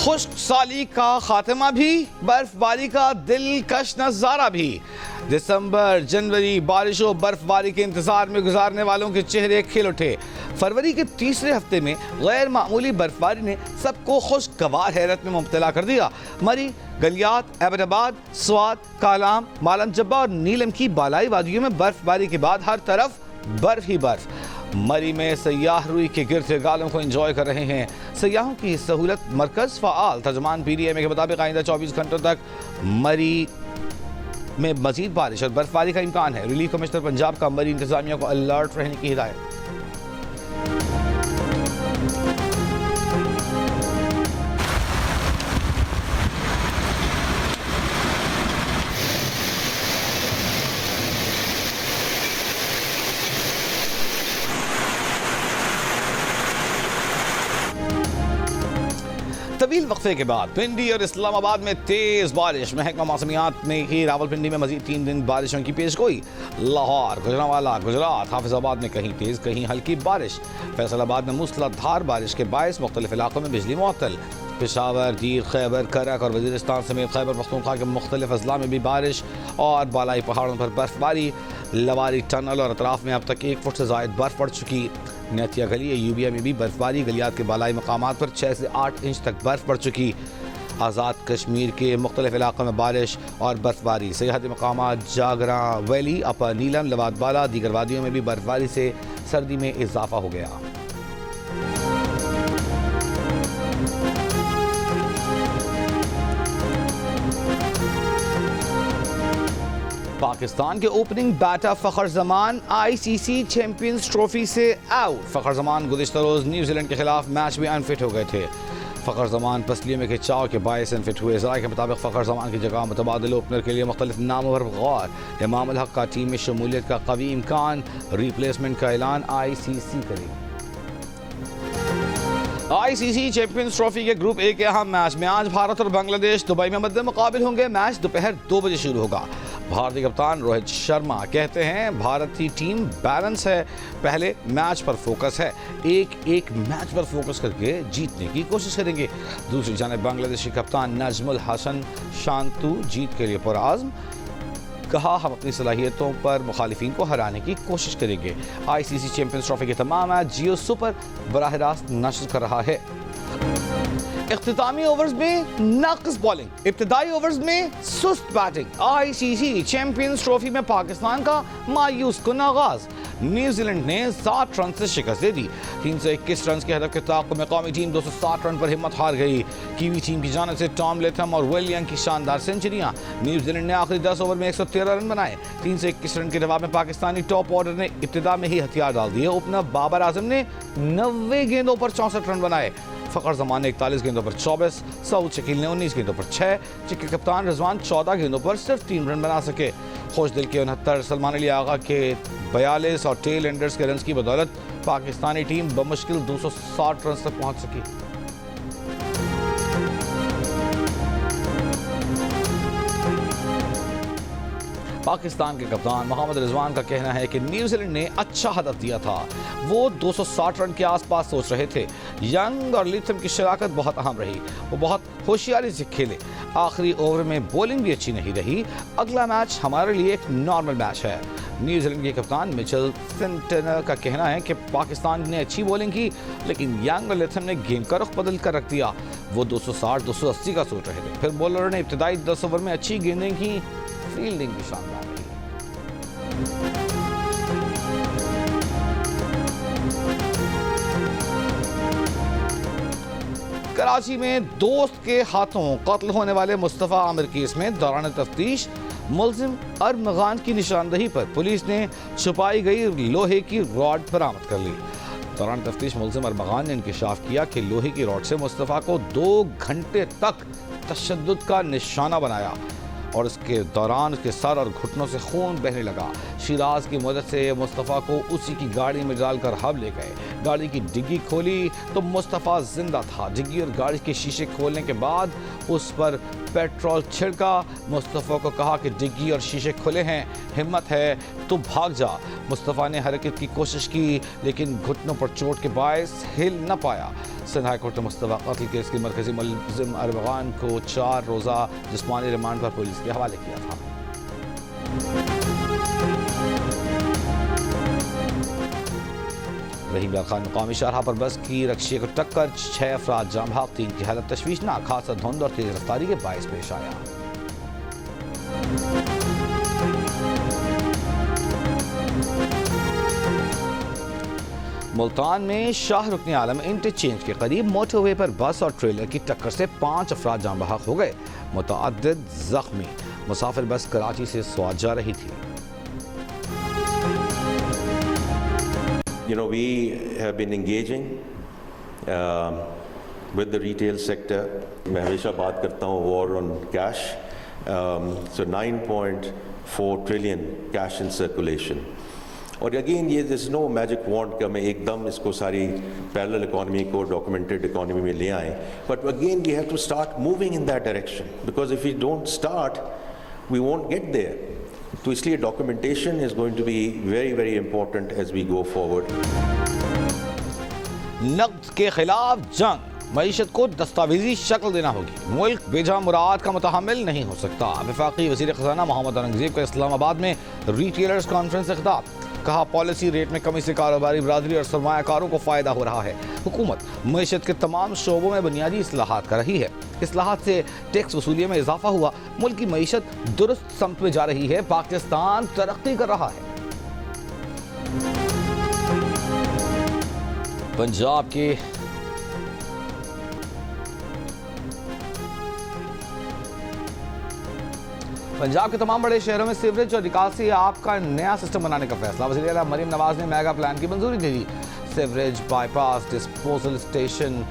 खुश्क साली का खात्मा भी, बर्फबारी का दिलकश नजारा भी। दिसंबर जनवरी बारिशों बर्फबारी के इंतजार में गुजारने वालों के चेहरे खिल उठे। फरवरी के तीसरे हफ्ते में गैर मामूली बर्फबारी ने सबको खुशगवार हैरत में मुब्तला कर दिया। मरी, गलियात, एबटाबाद, स्वात, कालाम, मालम जब्बा और नीलम की बालाई वादियों में बर्फबारी के बाद हर तरफ बर्फ ही बर्फ। मरी में सयाह रुई के गिरते गालों को एंजॉय कर रहे हैं। सयाहों की सहूलत मरकज फ़ाल। तर्जुमान PDM के मुताबिक आइंदा 24 घंटों तक मरी में मजीद बारिश और बर्फबारी का इम्कान है। रिलीफ कमिश्नर पंजाब का मरी इंतजामिया को अलर्ट रहने की हिदायत। तवील वक्फे के बाद पिंडी और इस्लामाबाद में तेज बारिश। महकमा मौसमियात ने की रावलपिंडी में मजीद 3 दिन बारिशों की पेशगोई। लाहौर, गुजरांवाला, गुजरात, हाफिजाबाद में कहीं तेज कहीं हल्की बारिश। फैसलाबाद में मूसलाधार बारिश के बायस मुख्तलिफ इलाकों में बिजली मुअत्तल। पेशावर, दीर, खैबर, करक और वजीरिस्तान समेत खैबर पख्तूनख्वा के मुख्तलिफ अजला में भी बारिश और बालाई पहाड़ों पर बर्फबारी। लवारी टनल और अतराफ में अब तक 1 फुट से ज़ायद बर्फ पड़ चुकी। नेतिया गली यूबिया में भी बर्फबारी। गलियात के बालाई मकामात पर 6 से 8 इंच तक बर्फ पड़ चुकी। आज़ाद कश्मीर के मुख्तलिफ इलाकों में बारिश और बर्फबारी। सयाहती मकामात जागरा वैली, अपर नीलम, लवाद बाला, दीगर वादियों में भी बर्फबारी से सर्दी में इजाफा हो गया। पाकिस्तान के opening batter Fakhar Zaman ICC champions trophy से आउट। फ़खर जमान गुज़िश्ता रोज़ न्यूजीलैंड के खिलाफ मैच में अनफिट हो गए थे। फ़खर जमान पसलियों में खिंचाव के बायस अनफिट हुए। ज़राए के मुताबिक फ़खर जमान की जगह मुतबादिल ओपनर के लिए मुख्तलिफ नामों पर गौर। इमाम अल हक का टीम में शमूलियत का कवी इम्कान। रिप्लेसमेंट का ऐलान ICC करेगी। ICC चैंपियंस ट्रॉफी के ग्रुप A के अहम मैच में आज भारत और बांग्लादेश दुबई में मद्दे मुकाबिल होंगे। मैच दोपहर 2 बजे शुरू होगा। भारतीय कप्तान रोहित शर्मा कहते हैं भारतीय टीम बैलेंस है, पहले मैच पर फोकस है, एक मैच पर फोकस करके जीतने की कोशिश करेंगे। दूसरी जानिब बांग्लादेशी कप्तान नजमुल हसन शांतु जीत के लिए पुरआज़्म। कहा हम अपनी सलाहियतों पर मुखालिफिन को हराने की कोशिश करेंगे। ICC चैंपियंस ट्रॉफी के तमाम मैच जियो सुपर बराह रास्त नश्र कर रहा है। इख्तितामी ओवर्स में नाक़िस बॉलिंग, इब्तिदाई ओवर्स में सुस्त बैटिंग। ICC चैंपियंस ट्रॉफी में पाकिस्तान का मायूस कुन आगाज। न्यूजीलैंड ने 7 रन से शिकस्त दे दी। 321 रन के हदफ के ताक़ुब में कौमी टीम 260 रन पर हिम्मत हार गई। कीवी टीम की जानिब से टॉम लेथम और विलियम की शानदार सेंचुरियां। न्यूजीलैंड ने आखिरी 10 ओवर में 113 रन बनाए। 321 रन के जवाब में पाकिस्तानी टॉप ऑर्डर ने इब्तिदा में ही हथियार डाल दिए। ओपनर बाबर आजम ने 90 गेंदों पर 64 रन बनाए। फ़खर जमान ने 41 गेंदों पर 24, सऊद शकील ने 19 गेंदों पर 6, जबकि कप्तान रिजवान 14 गेंदों पर सिर्फ 3 रन बना सके। खुश दिल के 69, सलमान अली आगा के 42 और टेल एंडर्स के रन की बदौलत पाकिस्तानी टीम बमुश्किल 260 रन तक पहुंच सकी। पाकिस्तान के कप्तान मोहम्मद रिजवान का कहना है कि न्यूजीलैंड ने अच्छा हदफ दिया था, वो 260 रन के आसपास सोच रहे थे। यंग और लिथम की शराकत बहुत अहम रही, वो बहुत होशियारी से खेले। आखिरी ओवर में बॉलिंग भी अच्छी नहीं रही। अगला मैच हमारे लिए एक नॉर्मल मैच है। न्यूजीलैंड के कप्तान मिचेल सेंटनर का कहना है कि पाकिस्तान ने अच्छी बॉलिंग की, लेकिन यंग और लिथम ने गेम का रुख बदल कर रख दिया। वो 260-280 का सोच रहे थे। फिर बॉलर ने इब्तिदाई 10 ओवर में अच्छी गेंदें की, फील्डिंग भी शानदार रही। कराची में दोस्त के हाथों कत्ल होने वाले मुस्तफ़ा आमिर केस में दौरान तफ्तीश मुल्जिम अरमगान की निशानदही पर पुलिस ने छुपाई गई लोहे की रॉड बरामद कर ली। दौरान तफ्तीश मुल्जिम अरमगान ने इंकशाफ किया कि लोहे की रॉड से मुस्तफ़ा को 2 घंटे तक तशद्दुद का निशाना बनाया। और इसके दौरान उसके सर और घुटनों से खून बहने लगा। शिराज की मदद से मुस्तफ़ा को उसी की गाड़ी में डालकर हब ले गए। गाड़ी की डिग्गी खोली तो मुस्तफ़ा जिंदा था। डिग्गी और गाड़ी के शीशे खोलने के बाद उस पर पेट्रोल छिड़का। मुस्तफ़ा को कहा कि डिग्गी और शीशे खुले हैं, हिम्मत है तो भाग जा। मुस्तफ़ा ने हरकत की कोशिश की लेकिन घुटनों पर चोट के बायस हिल न पाया। सिंध हाई कोर्ट ने मुस्तफ़ा कत्ल केस की मरकजी मुलज़िम अरबगान को 4 रोज़ा जिस्मानी रिमांड पर पुलिस के हवाले किया था। रहीम यार खान मुकामी शाहराह पर बस की रक्शे को टक्कर, 6 अफराद जाम भाग, 3 की हालत तशवीशनाक। हादसा धुंध और तेज रफ्तारी के बायस पेश आया। मुल्तान में शाह रुकन आलम इंटरचेंज के करीब मोटरवे पर बस और ट्रेलर की टक्कर से 5 अफराद जाम बहक हो गए, मुतअद्दिद जख्मी। मुसाफिर बस कराची से स्वात जा रही थी। You know, we have been engaging with the retail sector. मैं हमेशा बात करता हूँ war on cash. So 9.4 trillion cash in circulation. और अगेन ये दिस नो मैजिक वॉन्ड कि हमें एकदम इसको सारी पैरेलल इकोनॉमी को डॉक्यूमेंटेड इकोनॉमी में ले आएँ, but again we have to start moving in that direction because if we don't start we won't get there. तो इसलिए documentation is going to be very very important as we go forward. नक़्द के खिलाफ जंग, मईशत को दस्तावेजी शक्ल देना होगी। मुल्क बेजा मुराद का मुतहम्मिल नहीं हो सकता। वफाकी वज़ीर ख़ज़ाना मोहम्मद औरंगज़ेब का इस्लामाबाद में रिटेलर्स कॉन्फ्रेंस से खिताब। कहा पॉलिसी रेट में कमी से कारोबारी बरादरी और सरमायाकारों को फ़ायदा हो रहा है। हुकूमत मईशत के तमाम शोबों में बुनियादी इस्लाहात कर रही है। इस्लाहात से टैक्स वसूली में इजाफा हुआ, मुल्क की मईशत दुरुस्त समत में जा रही है, पाकिस्तान तरक्की कर रहा है। पंजाब के तमाम बड़े शहरों में सीवरेज और निकासी आब का नया सिस्टम बनाने का फैसला। वज़ीर आला मरीम नवाज ने मेगा प्लान की मंजूरी दे दी। सीवरेज बाईपास डिस्पोजल स्टेशन,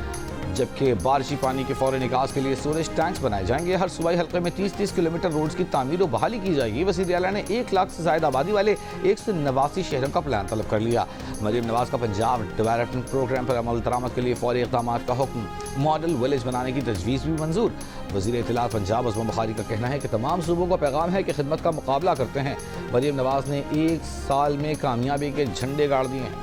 जबकि बारिशी पानी के फौरी निकास के लिए स्टोरेज टैंक्स बनाए जाएंगे। हर सूबाई हल्के में 30-30 किलोमीटर रोड्स की तामीर और बहाली की जाएगी। वज़ीर आला ने 1 लाख से ज़्यादा आबादी वाले 189 शहरों का प्लान तलब कर लिया। मरीम नवाज का पंजाब डेवलपमेंट प्रोग्राम पर अमल दरामद के लिए फौरी इक़दाम का हुक्म। मॉडल विलेज बनाने की तजवीज़ भी मंजूर। वज़ीर इत्तलात पंजाब अज़मा बुखारी का कहना है कि तमाम सूबों का पैगाम है कि खिदमत का मुकाबला करते हैं। मरीम नवाज ने 1 साल में कामयाबी के झंडे गाड़ दिए हैं।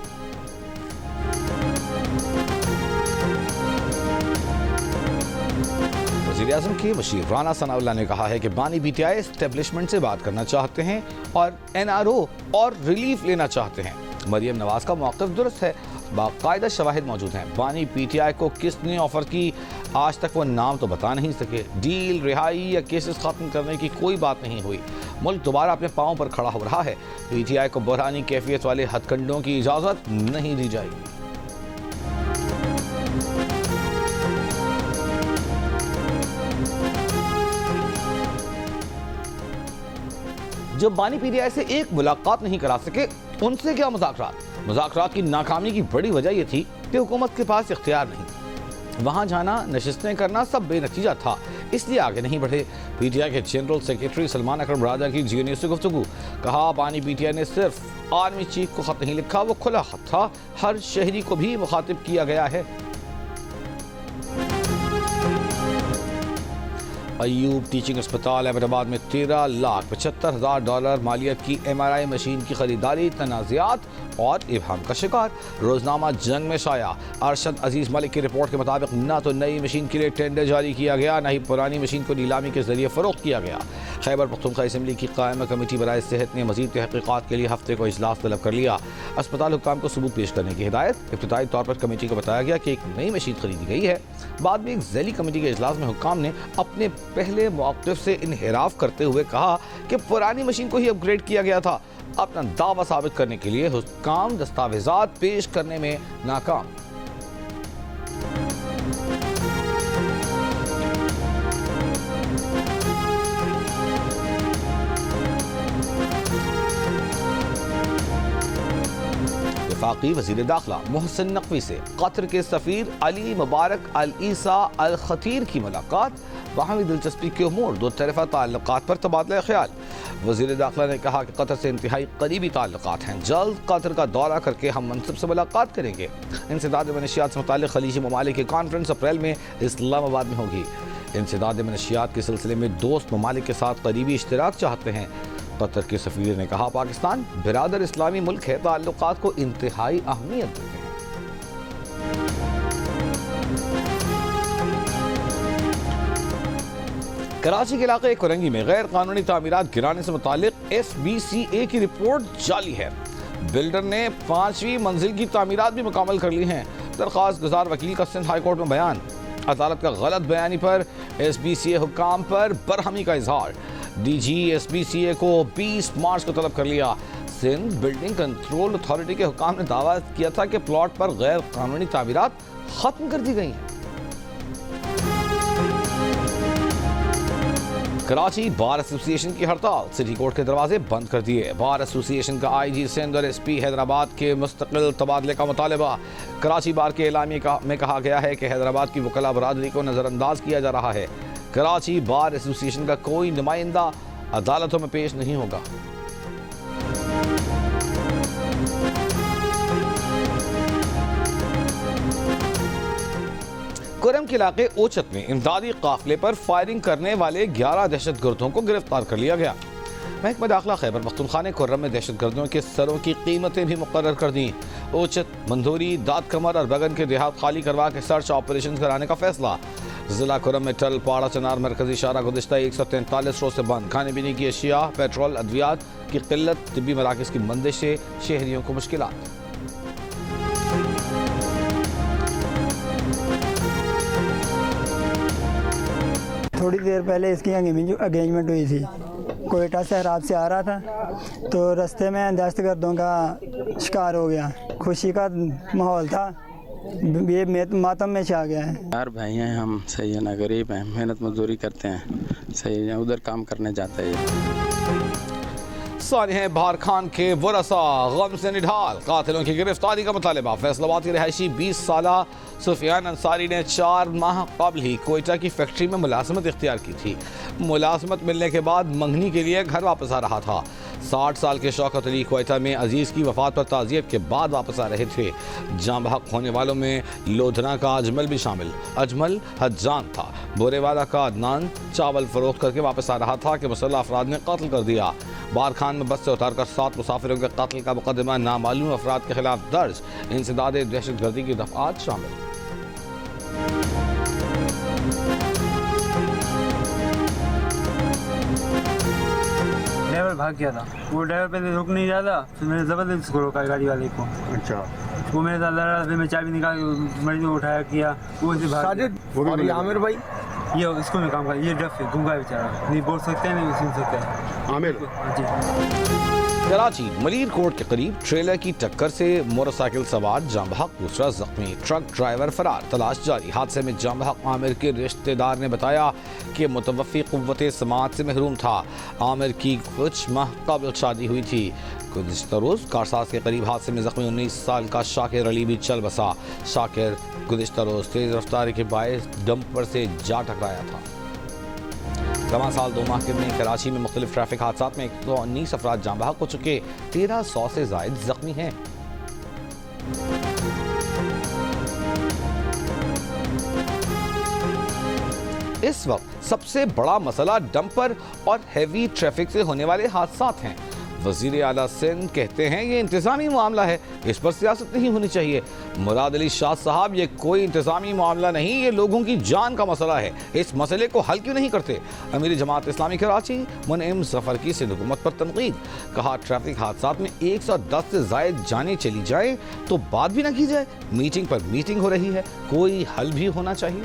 वज़ीर आज़म के वज़ीर राना सनाउल्लाह ने कहा है कि बानी पीटीआई एस्टेब्लिशमेंट से बात करना चाहते हैं और एनआरओ और रिलीफ लेना चाहते हैं। मरीम नवाज का मौक़िफ़ दुरुस्त है, बाकायदा शवाहिद मौजूद हैं। बानी पीटीआई को किसने ऑफर की, आज तक वो नाम तो बता नहीं सके। डील, रिहाई या केसेस ख़त्म करने की कोई बात नहीं हुई। मुल्क दोबारा अपने पाँव पर खड़ा हो रहा है। पीटीआई को बहरानी कैफियत वाले हथकंडों की इजाज़त नहीं दी जाएगी। जो बानी पीटीआई से एक मुलाकात नहीं करा सके, उनसे क्या मुज़ाकरात की नाकामी की बड़ी वजह यह थी कि हुकूमत के पास इख्तियार नहीं। वहाँ जाना, नशिस्तें करना सब बेनतीजा था, इसलिए आगे नहीं बढ़े। पीटीआई के जनरल सेक्रेटरी सलमान अकरम राजा की जी न्यूज़ से गुफ्तगू। कहा बानी पीटीआई ने सिर्फ आर्मी चीफ को खत नहीं लिखा, वो खुला खत था, हर शहरी को भी मुखातिब किया गया है। अयूब टीचिंग अस्पताल अहमदाबाद में $13,75,000 मालियत की MRI मशीन की खरीदारी तनाज़ात और इबहम का शिकार। रोजनामा जंग में शाया। अरशद अजीज़ मलिक की रिपोर्ट के मुताबिक न तो नई मशीन के लिए टेंडर जारी किया गया, न ही पुरानी मशीन को नीलामी के जरिए फ़रोख्त किया गया। खैबर पख्तूनख्वा असम्बली की कायम कमेटी बराए सेहत ने मज़ीद तहक़ीक़ात के लिए हफ्ते को इजलास तलब कर लिया। अस्पताल हुक्काम को सबूत पेश करने की हिदायत। इब्तिदाई तौर पर कमेटी को बताया गया कि एक नई मशीन खरीदी गई है। बाद में एक ज़ैली कमेटी के इजलास में हुक्काम ने अपने पहले मौक़िफ़ से इन्हिराफ करते हुए कहा कि पुरानी मशीन को ही अपग्रेड किया गया था। अपना दावा साबित करने के लिए हुक्काम दस्तावेज़ात पेश करने में नाकाम। वफाकी वज़ीर दाखिला मोहसिन नकवी से कतर के सफ़ीर अली मुबारक अल ईसा अल खतीर की मुलाकात, बाहमी दिलचस्पी के उमूर, दो तरफ़ा ताल्लुकात पर तबादला ख्याल। वज़ीर दाखिला ने कहा कि कतर से इंतहाई करीबी ताल्लुकात हैं, जल्द कतर का दौरा करके हम मनसब से मुलाकात करेंगे। इंसदाद मनशियात से मुताल्लिक़ खलीजी ममालिक की कॉन्फ्रेंस अप्रैल में इस्लामाबाद में होगी। इंसदाद मनशियात के सिलसिले में दोस्त ममालिक के साथ करीबी इश्तराक चाहते हैं। कतर के सफ़ीर ने कहा पाकिस्तान बिरादर इस्लामी मुल्क है, ताल्लुकात को इंतहाई अहमियत देते हैं। कराची के इलाके कुरंगी में गैर कानूनी तामीरात गिराने से मुतालिक SBCA की रिपोर्ट जाली है। बिल्डर ने 5वीं मंजिल की तामीरात भी मुकम्मल कर ली हैं। दरख्वास्त गुजार वकील का सिंध हाई कोर्ट में बयान, अदालत का गलत बयानी पर SBCA हुक्काम पर बरहमी का इजहार। DG SBCA को 20 मार्च को तलब कर लिया। सिंध बिल्डिंग कंट्रोल अथॉरिटी के हुक्काम ने दावा किया था कि प्लॉट पर गैर कानूनी तामीरात खत्म कर दी गई हैं। कराची बार एसोसिएशन की हड़ताल, सिटी कोर्ट के दरवाजे बंद कर दिए। बार एसोसिएशन का IG सिंध और SP हैदराबाद के मुस्तकिल तबादले का मुतालबा। कराची बार के एलामिया में कहा गया है कि हैदराबाद की वकला बरादरी को नज़रअंदाज किया जा रहा है। कराची बार एसोसिएशन का कोई नुमाइंदा अदालतों में पेश नहीं होगा। कुरम के इलाके ओचत में इमदादी काफिले पर फायरिंग करने वाले 11 दहशतगर्दों को गिरफ्तार कर लिया गया। महकमा दाखिला खैबर पख्तूनख्वा ने कुर्रम में दहशतगर्दों के सरों की कीमतें भी मुकर्रर कर दी। ओचत, मंदोरी, दाद कमर और बगन के देहात खाली करवा के सर्च ऑपरेशन कराने का फैसला। जिला कुरम में टल, पाड़ा, चनार मरकजी शारा गुज़िश्ता 143 रोज से बंद। खाने पीने की अशिया, पेट्रोल, अद्वियात की किल्लत, तिब्बी मराकज़ की बंदिश से शहरियों को मुश्किलात। थोड़ी देर पहले इसकी एंगेजमेंट हुई थी। कोयटा से हराब से आ रहा था तो रास्ते में दहशतगर्दों का शिकार हो गया। खुशी का माहौल था, ये मातम में छा गया है। यार भाई हैं हम, सही है ना, गरीब हैं, मेहनत मजदूरी करते हैं, सही है, उधर काम करने जाते हैं। सानिह बाहर खान के वरसा गम से निढाल, कातिलों की गिरफ्तारी का मुतालबा। फैसलाबाद के रिहायशी 20 साला सुफियान अंसारी ने 4 माह कबल ही कोयटा की फैक्ट्री में मुलाजमत इख्तियार की थी। मुलाजमत मिलने के बाद मंगनी के लिए घर वापस आ रहा था। 60 साल के शौकत अली कोयटा में अजीज़ की वफात पर ताज़ियत के बाद वापस आ रहे थे। जाँ बहक होने वालों में लोधना का अजमल भी शामिल। अजमल हज्जान था। बोरेवाला का अदनान चावल फरोख्त करके वापस आ रहा था कि मुसल्लह अफराद ने कत्ल कर दिया। बार खान में बस से उतारकर 7 मुसाफिरों के कत्ल का मुकदमा नामालूम अफराद के खिलाफ दर्ज। इंसदाद दहशतगर्दी की दफात शामिल। ड्राइवर भाग गया था, वो ड्राइवर पहले रुक नहीं रहा था, फिर मैंने ज़बरदस्ती उसको रोका गाड़ी वाले को। अच्छा, वो मेरे साथ लड़ा, फिर मैं चाबी निकाल के मरीज को उठाया किया, वो ऐसे भाग गया। और ये आमिर भाई, ये स्कूल में काम कर, ये डफ है, गूंगा बेचारा, नहीं बोल सकते हैं नहीं सुन सकते हैं। आमिर जी। कराची मलीर कोर्ट के करीब ट्रेलर की टक्कर से मोटरसाइकिल सवार जाँ बहक, दूसरा जख्मी, ट्रक ड्राइवर फरार, तलाश जारी। हादसे में जाँ बहक आमिर के रिश्तेदार ने बताया कि मुतवफ़ी क़ुव्वते समाअत से महरूम था। आमिर की कुछ माह कबल शादी हुई थी। गुज़िश्ता रोज़ कारसाज के करीब हादसे में जख्मी 19 साल का शाकिर अली भी चल बसा। शाकिर गुज़िश्ता रोज़ तेज़ रफ्तारी के बायस डंपर से जा टकराया था। रवां साल 2 माह में कराची में मुख्तलिफ ट्रैफिक हादसात में 119 अफराद जाँ बहक हो चुके, 1300 से ज़ायद जख्मी हैं। इस वक्त सबसे बड़ा मसला डंपर और हैवी ट्रैफिक से होने वाले हादसात हैं। वज़ीर आला सिंध कहते हैं ये इंतज़ामी मामला है, इस पर सियासत नहीं होनी चाहिए। मुराद अली शाह साहब, ये कोई इंतज़ामी मामला नहीं, ये लोगों की जान का मसला है, इस मसले को हल क्यों नहीं करते। अमीर जमात इस्लामी कराची मुनइम ज़फ़र की सिंध हुकूमत पर तनकीद। कहा ट्रैफिक हादसात में 110 से ज़ायद जानें चली जाएँ तो बात भी ना की जाए। मीटिंग पर मीटिंग हो रही है, कोई हल भी होना चाहिए।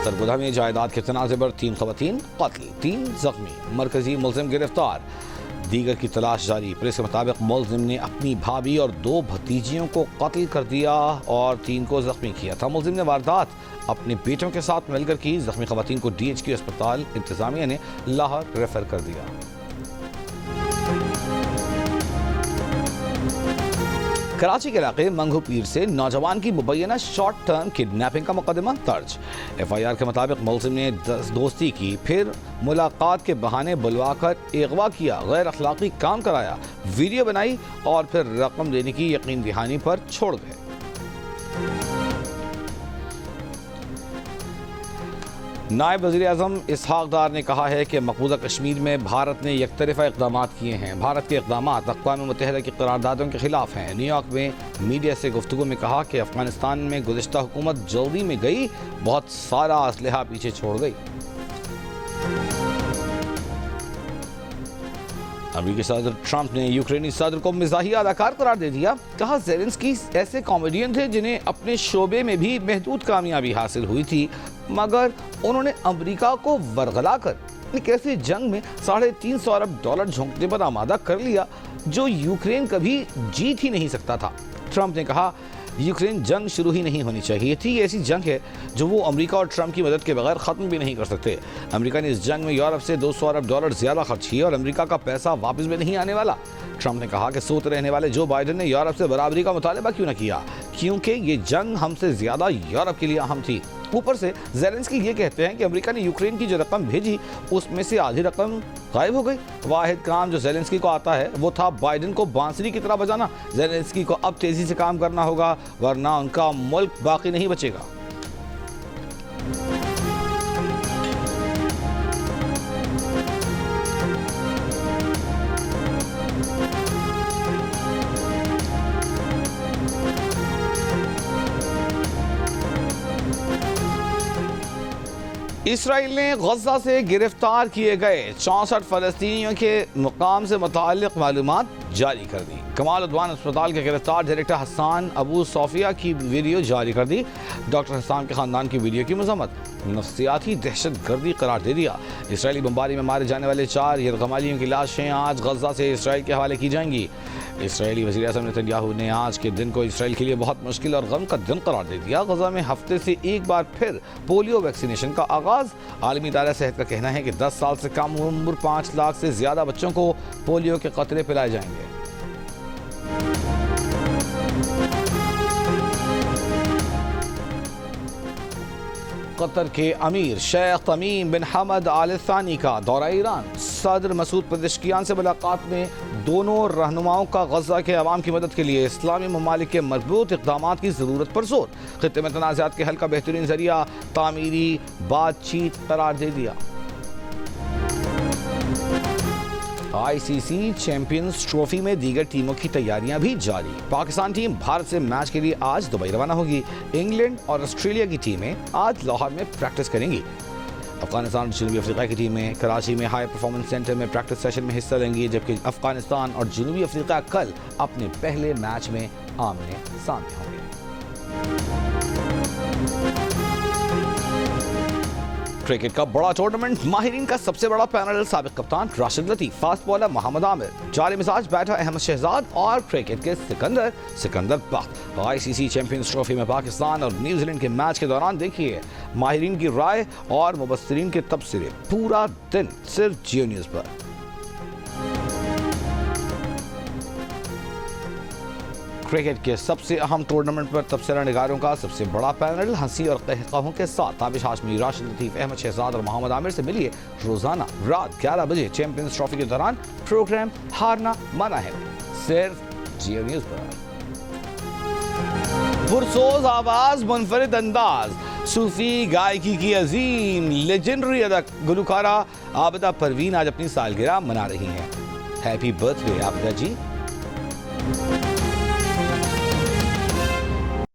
सरगोधा में जायदाद के तनाज़े पर 3 ख़वातीन कत्ल, 3 जख्मी, मरकजी मुलजिम गिरफ्तार, दीगर की तलाश जारी। पुलिस के मुताबिक मुलजिम ने अपनी भाभी और 2 भतीजियों को कत्ल कर दिया और 3 को जख्मी किया था। मुलजिम ने वारदात अपने बेटों के साथ मिलकर की। जख्मी ख़वातीन को DHQ अस्पताल इंतज़ामिया ने लाहौर रेफर कर दिया। कराची के इलाके मंगू पीर से नौजवान की मुबैना शॉर्ट टर्म किडनैपिंग का मुकदमा दर्ज। FIR के मुताबिक मुलजिम ने दोस्ती की, फिर मुलाकात के बहाने बुलवाकर अगवा किया, गैर अखलाकी काम कराया, वीडियो बनाई और फिर रकम देने की यकीन दहानी पर छोड़ गए। नायब वज़ीर-ए-आज़म इसहाक डार ने कहा है कि मकबूजा कश्मीर में भारत ने यकतरफ़ा इक़दामात किए हैं। भारत के इक़दामात अक़वाम मुत्तहिदा की करारदादों के खिलाफ हैं। न्यूयॉर्क में मीडिया से गुफ्तगू में कहा कि अफ़गानिस्तान में गुज़िश्ता हुकूमत जल्दी में गई, बहुत सारा असलहा पीछे छोड़ गई। अमेरिकी सदर ट्रंप ने यूक्रेनी सदर को मिज़ाहिया अदाकार करार दे दिया। कहा ज़ेलेंस्की ऐसे कॉमेडियन थे जिन्हें अपने शोबे में भी महदूद कामयाबी हासिल हुई थी, मगर उन्होंने अमेरिका को वरगलाकर एक ऐसी जंग में $350 अरब झोंकने पर आमादा कर लिया जो यूक्रेन कभी जीत ही नहीं सकता था। ट्रंप ने कहा यूक्रेन जंग शुरू ही नहीं होनी चाहिए थी। ये ऐसी जंग है जो वो अमेरिका और ट्रंप की मदद के बगैर ख़त्म भी नहीं कर सकते। अमेरिका ने इस जंग में यूरोप से $200 अरब ज़्यादा खर्च किए और अमेरिका का पैसा वापस भी नहीं आने वाला। ट्रंप ने कहा कि सोते रहने वाले जो बाइडेन ने यूरोप से बराबरी का मुतालबा क्यों न किया, क्योंकि ये जंग हमसे ज़्यादा यूरोप के लिए अहम थी। ऊपर से ज़ेलेंस्की ये कहते हैं कि अमेरिका ने यूक्रेन की जो रकम भेजी उसमें से आधी रकम गायब हो गई। वाहिद काम जो ज़ेलेंस्की को आता है वो था बाइडेन को बांसुरी की तरह बजाना। ज़ेलेंस्की को अब तेज़ी से काम करना होगा, वरना उनका मुल्क बाकी नहीं बचेगा। इसराइल ने गज़ा से गिरफ्तार किए गए 64 फ़लस्तीनियों के मकाम से मुताल्लिक़ मालूमात जारी कर दी। कमाल उद्वान अस्पताल के गिरफ्तार डायरेक्टर हसन अबू सोफिया की वीडियो जारी कर दी। डॉक्टर हसन के ख़ानदान की वीडियो की मज़म्मत नफ्सियाती दहशत गर्दी करार दे दिया। इसराइली बमबारी में मारे जाने वाले 4 यरगमालियों की लाशें आज गज़ा से इसराइल के हवाले की जाएंगी। इसराइली वज़ीर-ए-आज़म नेतन्याहू ने आज के दिन को इसराइल के लिए बहुत मुश्किल और गम का दिन करार दे दिया। गज़ा में हफ्ते से एक बार फिर पोलियो वैक्सीनेशन का आगाज़। आलमी इदारा सेहत का कहना है कि 10 साल से कम उम्र 5 लाख से ज़्यादा बच्चों को पोलियो के कतरे पिलाए जाएंगे। कतर के अमीर शेख तमीम बिन हमद आल थानी का दौरा ईरान। सदर मसूद पेज़ेश्कियान से मुलाकात में दोनों रहनुमाओं का गज़ा के अवाम की मदद के लिए इस्लामी ममालिक के मजबूत इक़दामात की ज़रूरत पर जोर। ख़ित्ते में तनाज़ात के हल का बेहतरीन ज़रिया तामीरी बातचीत करार दे दिया। ICC चैंपियंस ट्रॉफी में दीगर टीमों की तैयारियां भी जारी। पाकिस्तान टीम भारत से मैच के लिए आज दुबई रवाना होगी। इंग्लैंड और ऑस्ट्रेलिया की टीमें आज लाहौर में प्रैक्टिस करेंगी। अफगानिस्तान और जनूबी अफ्रीका की टीमें कराची में हाई परफॉर्मेंस सेंटर में प्रैक्टिस सेशन में हिस्सा लेंगी, जबकि अफगानिस्तान और जनूबी अफ्रीका कल अपने पहले मैच में आमने सामने होंगे। क्रिकेट का बड़ा टूर्नामेंट, माहिरीन का सबसे बड़ा पैनल, साबिक कप्तान राशिद लतीफ, फास्ट बॉलर मोहम्मद आमिर, जारी मिजाज बैटर अहमद शहजाद और क्रिकेट के सिकंदर बख्त। ICC चैंपियंस ट्रॉफी में पाकिस्तान और न्यूजीलैंड के मैच के दौरान देखिए माहिरीन की राय और मुबस्सिरीन के तबसरे पूरा दिन सिर्फ जियो न्यूज़ पर। क्रिकेट के सबसे अहम टूर्नामेंट पर तबसरा निगारों का सबसे बड़ा पैनल हंसी और कहकाहों के साथ ताबिश हाशमी, राशिद लतीफ, अहमद शहजाद और मोहम्मद आमिर से मिलिए रोजाना रात 11 बजे चैंपियंस ट्रॉफी के दौरान। प्रोग्राम हारना मना है, सिर्फ जियो न्यूज़ पर। पुरसोज आवाज, मुनफरिद अंदाज, सूफी गायकी की अजीम लेजेंडरी अदक गुलकारा आबिदा परवीन आज अपनी सालगिरह मना रही हैं। हैप्पी बर्थडे आबिदा जी।